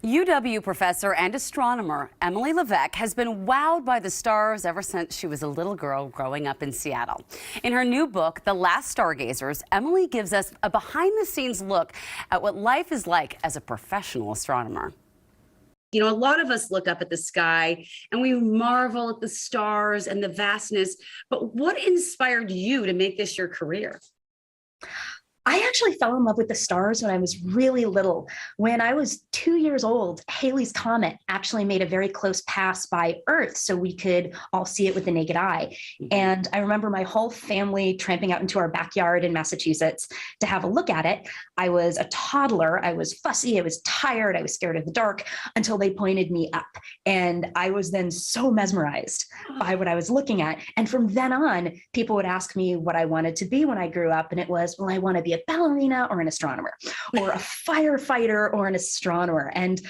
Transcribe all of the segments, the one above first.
UW professor and astronomer Emily Levesque has been wowed by the stars ever since she was a little girl growing up in Seattle. In her new book, The Last Stargazers, Emily gives us a behind-the-scenes look at what life is like as a professional astronomer. You know, a lot of us look up at the sky and we marvel at the stars and the vastness. But what inspired you to make this your career? I actually fell in love with the stars when I was really little. When I was 2 years old, Halley's Comet actually made a very close pass by Earth so we could all see it with the naked eye. And I remember my whole family tramping out into our backyard in Massachusetts to have a look at it. I was a toddler. I was fussy. I was tired. I was scared of the dark until they pointed me up. And I was then so mesmerized by what I was looking at. And from then on, people would ask me what I wanted to be when I grew up. And it was, well, I want to be a ballerina or an astronomer, or a firefighter or an astronomer. And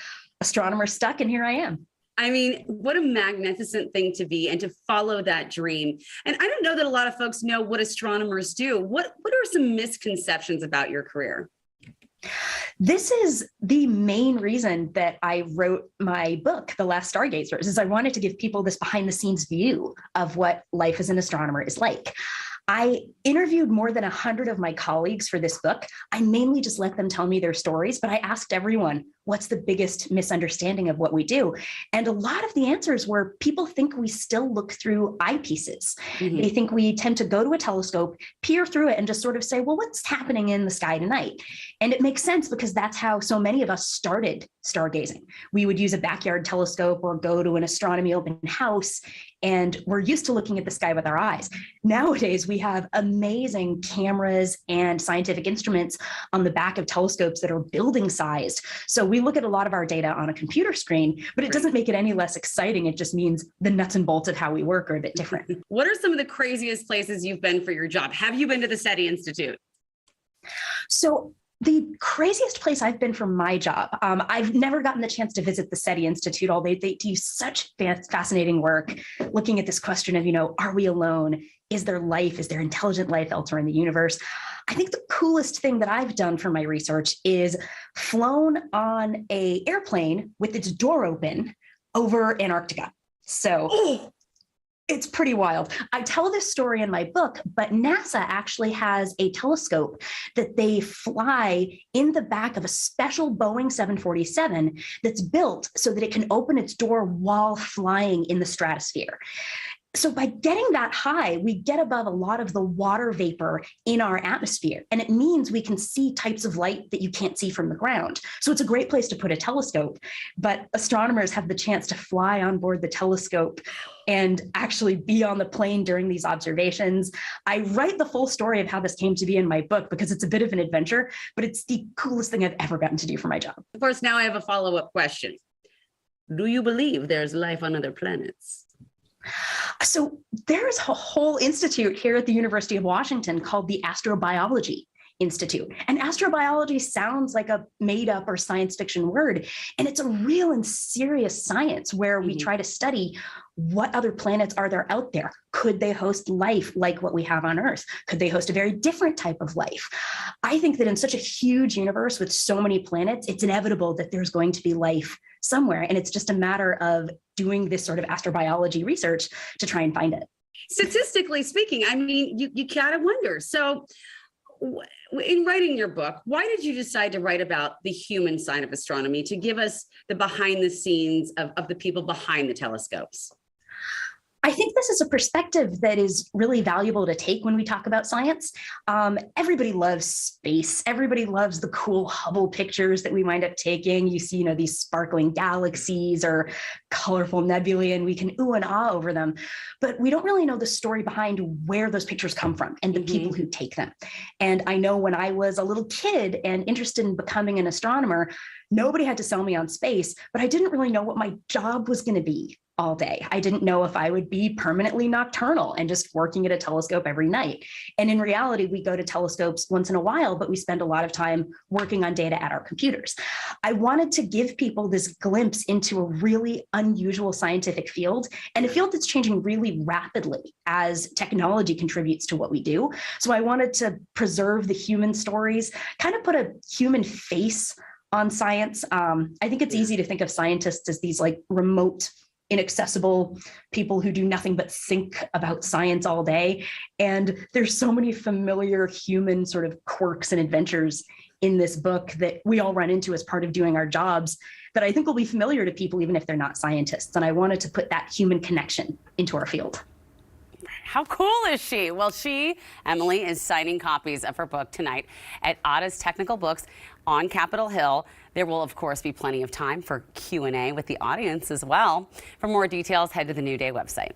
astronomer stuck, and here I am. I mean, what a magnificent thing to be and to follow that dream. And I don't know that a lot of folks know what astronomers do. What are some misconceptions about your career? This is the main reason that I wrote my book, The Last Stargazers, is I wanted to give people this behind the scenes view of what life as an astronomer is like. I interviewed more than 100 of my colleagues for this book. I mainly just let them tell me their stories, but I asked everyone, what's the biggest misunderstanding of what we do? And a lot of the answers were people think we still look through eyepieces. They think we tend to go to a telescope, peer through it, and just sort of say, well, what's happening in the sky tonight? And it makes sense because that's how so many of us started stargazing. We would use a backyard telescope or go to an astronomy open house, and we're used to looking at the sky with our eyes. Nowadays, we have amazing cameras and scientific instruments on the back of telescopes that are building sized. So we look at a lot of our data on a computer screen, but it doesn't make it any less exciting. It just means the nuts and bolts of how we work are a bit different. What are some of the craziest places you've been for your job? Have you been to the SETI Institute? So the craziest place I've been for my job, I've never gotten the chance to visit the SETI Institute, although they do such fascinating work looking at this question of, are we alone? Is there life? Is there intelligent life elsewhere in the universe? I think the coolest thing that I've done for my research is flown on an airplane with its door open over Antarctica. So it's pretty wild. I tell this story in my book, but NASA actually has a telescope that they fly in the back of a special Boeing 747 that's built so that it can open its door while flying in the stratosphere. So by getting that high, we get above a lot of the water vapor in our atmosphere. And it means we can see types of light that you can't see from the ground. So it's a great place to put a telescope. But astronomers have the chance to fly on board the telescope and actually be on the plane during these observations. I write the full story of how this came to be in my book because it's a bit of an adventure, but it's the coolest thing I've ever gotten to do for my job. Of course, now I have a follow-up question. Do you believe there's life on other planets? So there's a whole institute here at the University of Washington called the Astrobiology Institute. And astrobiology sounds like a made up or science fiction word. And it's a real and serious science where we try to study what other planets are there out there. Could they host life like what we have on Earth? Could they host a very different type of life? I think that in such a huge universe with so many planets, it's inevitable that there's going to be life somewhere. And it's just a matter of doing this sort of astrobiology research to try and find it. Statistically speaking, I mean, you gotta wonder. So in writing your book, why did you decide to write about the human side of astronomy, to give us the behind the scenes of the people behind the telescopes? I think this is a perspective that is really valuable to take when we talk about science. Everybody loves space. Everybody loves the cool Hubble pictures that we wind up taking. You see, these sparkling galaxies or colorful nebulae, and we can ooh and ah over them. But we don't really know the story behind where those pictures come from and the people who take them. And I know when I was a little kid and interested in becoming an astronomer, nobody had to sell me on space, but I didn't really know what my job was going to be all day. I didn't know if I would be permanently nocturnal and just working at a telescope every night. And in reality, we go to telescopes once in a while, but we spend a lot of time working on data at our computers. I wanted to give people this glimpse into a really unusual scientific field, and a field that's changing really rapidly as technology contributes to what we do. So I wanted to preserve the human stories, kind of put a human face on science. I think it's easy to think of scientists as these like remote, inaccessible people who do nothing but think about science all day. And there's so many familiar human sort of quirks and adventures in this book that we all run into as part of doing our jobs that I think will be familiar to people, even if they're not scientists. And I wanted to put that human connection into our field. How cool is she? Well, Emily, is signing copies of her book tonight at Otta's Technical Books on Capitol Hill. There will, of course, be plenty of time for Q&A with the audience as well. For more details, head to the New Day website.